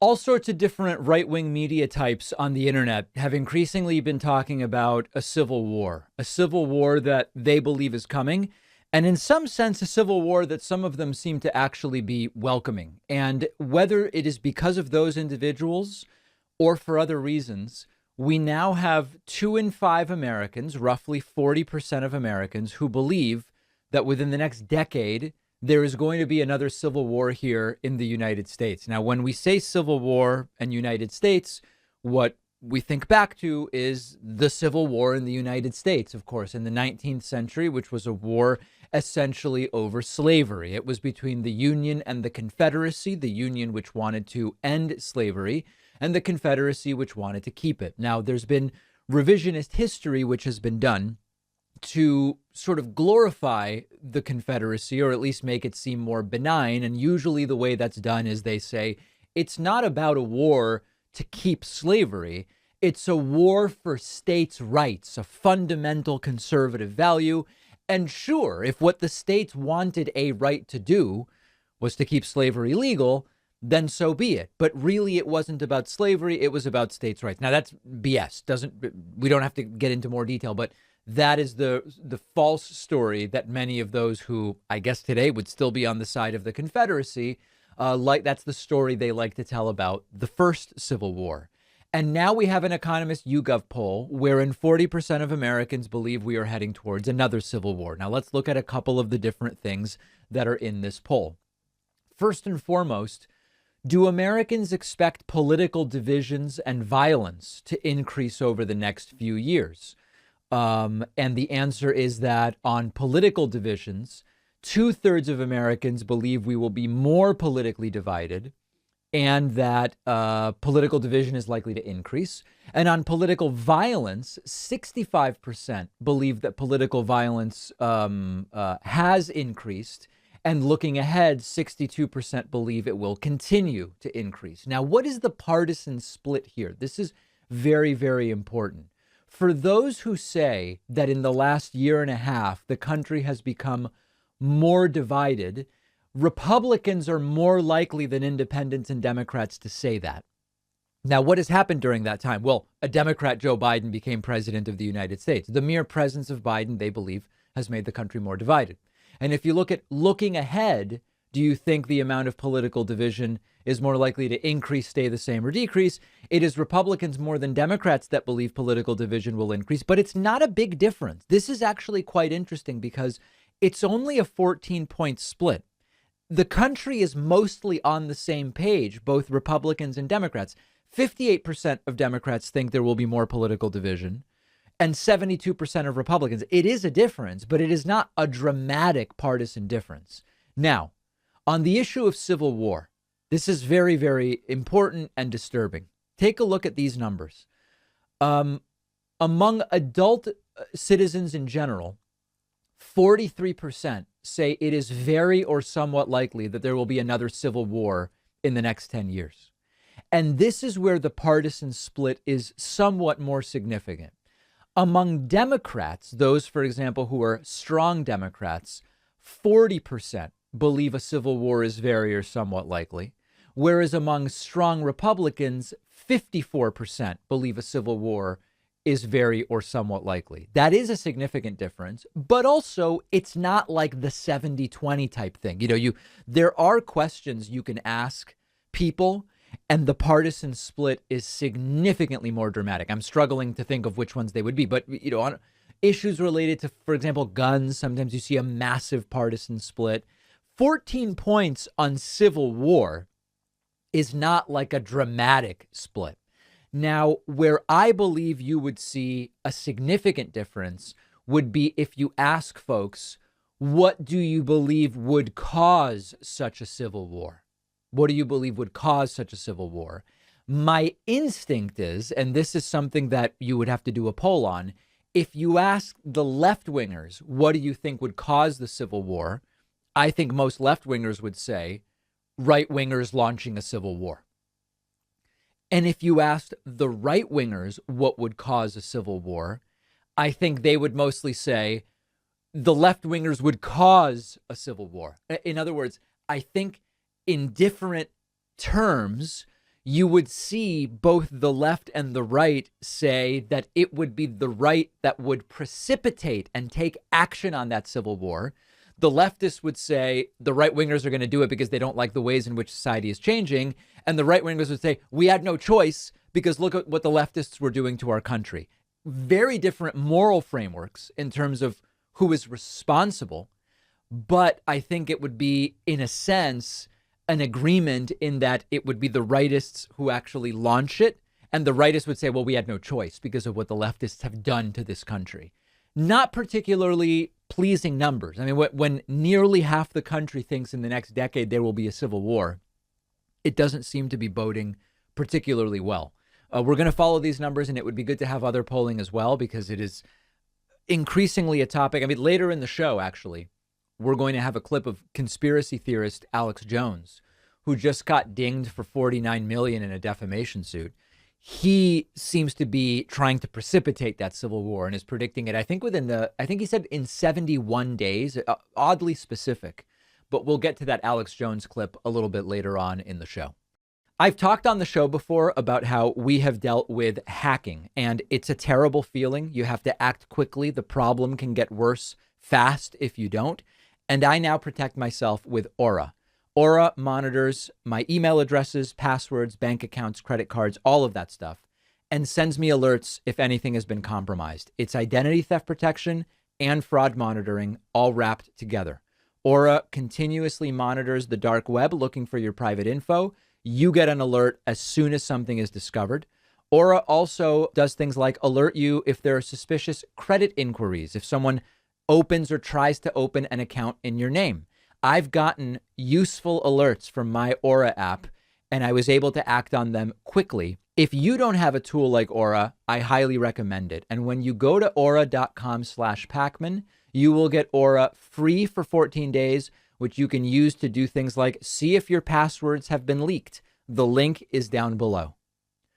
All sorts of different right-wing media types on the internet have increasingly been talking about a civil war that they believe is coming. And in some sense, a civil war that some of them seem to actually be welcoming. And whether it is because of those individuals or for other reasons, we now have 2 in 5 Americans, roughly 40% of Americans, who believe that within the next decade, there is going to be another civil war here in the United States. Now, when we say civil war and United States, what we think back to is the Civil War in the United States, of course, in the 19th century, which was a war essentially over slavery. It was between the Union and the Confederacy, the Union which wanted to end slavery, and the Confederacy which wanted to keep it. Now, there's been revisionist history which has been done to sort of glorify the Confederacy, or at least make it seem more benign. And usually the way that's done is they say it's not about a war to keep slavery. It's a war for states' rights, a fundamental conservative value. And sure, if what the states wanted a right to do was to keep slavery legal, then so be it. But really, it wasn't about slavery. It was about states' rights. Now, that's BS. We don't have to get into more detail, but that is the false story that many of those who I guess today would still be on the side of the Confederacy, that's the story they like to tell about the first Civil War. And now we have an Economist YouGov poll wherein 40% of Americans believe we are heading towards another civil war. Now let's look at a couple of the different things that are in this poll. First and foremost, do Americans expect political divisions and violence to increase over the next few years? And the answer is that on political divisions, 2/3 of Americans believe we will be more politically divided and that political division is likely to increase. And on political violence, 65% believe that political violence has increased. And looking ahead, 62% believe it will continue to increase. Now, what is the partisan split here? This is very, very important. For those who say that in the last year and a half, the country has become more divided, Republicans are more likely than independents and Democrats to say that. Now, what has happened during that time? Well, a Democrat, Joe Biden, became president of the United States. The mere presence of Biden, they believe, has made the country more divided. And if you look at looking ahead, do you think the amount of political division is more likely to increase, stay the same, or decrease? It is Republicans more than Democrats that believe political division will increase, but it's not a big difference. This is actually quite interesting because it's only a 14-point split. The country is mostly on the same page, both Republicans and Democrats. 58% of Democrats think there will be more political division and 72% of Republicans. It is a difference, but it is not a dramatic partisan difference. Now, on the issue of civil war, this is very, very important and disturbing. Take a look at these numbers. Among adult citizens in general, 43% say it is very or somewhat likely that there will be another civil war in the next 10 years. And this is where the partisan split is somewhat more significant. Among Democrats, those, for example, who are strong Democrats, 40% believe a civil war is very or somewhat likely, whereas among strong Republicans, 54% believe a civil war is very or somewhat likely. That is a significant difference, but also it's not like the 70-20 type thing. There are questions you can ask people, and the partisan split is significantly more dramatic. I'm struggling to think of which ones they would be, but on issues related to, for example, guns, sometimes you see a massive partisan split. 14 points on civil war is not like a dramatic split. Now, where I believe you would see a significant difference would be if you ask folks, what do you believe would cause such a civil war? What do you believe would cause such a civil war? My instinct is, and this is something that you would have to do a poll on, if you ask the left-wingers, what do you think would cause the civil war? I think most left-wingers would say right-wingers launching a civil war. And if you asked the right-wingers what would cause a civil war, I think they would mostly say the left-wingers would cause a civil war. In other words, I think in different terms, you would see both the left and the right say that it would be the right that would precipitate and take action on that civil war. The leftists would say the right wingers are going to do it because they don't like the ways in which society is changing. And the right wingers would say we had no choice because look at what the leftists were doing to our country. Very different moral frameworks in terms of who is responsible. But I think it would be, in a sense, an agreement in that it would be the rightists who actually launch it. And the rightists would say, well, we had no choice because of what the leftists have done to this country. Not particularly pleasing numbers. I mean, when nearly half the country thinks in the next decade there will be a civil war, it doesn't seem to be boding particularly well. We're going to follow these numbers, and it would be good to have other polling as well, because it is increasingly a topic. I mean, later in the show, actually, we're going to have a clip of conspiracy theorist Alex Jones, who just got dinged for $49 million in a defamation suit. He seems to be trying to precipitate that civil war and is predicting it, I think he said in 71 days, oddly specific. But we'll get to that Alex Jones clip a little bit later on in the show. I've talked on the show before about how we have dealt with hacking, and it's a terrible feeling. You have to act quickly. The problem can get worse fast if you don't. And I now protect myself with Aura. Aura monitors my email addresses, passwords, bank accounts, credit cards, all of that stuff, and sends me alerts if anything has been compromised. It's identity theft protection and fraud monitoring all wrapped together. Aura continuously monitors the dark web looking for your private info. You get an alert as soon as something is discovered. Aura also does things like alert you if there are suspicious credit inquiries, if someone opens or tries to open an account in your name. I've gotten useful alerts from my Aura app, and I was able to act on them quickly. If you don't have a tool like Aura, I highly recommend it. And when you go to aura.com/Pacman, you will get Aura free for 14 days, which you can use to do things like see if your passwords have been leaked. The link is down below.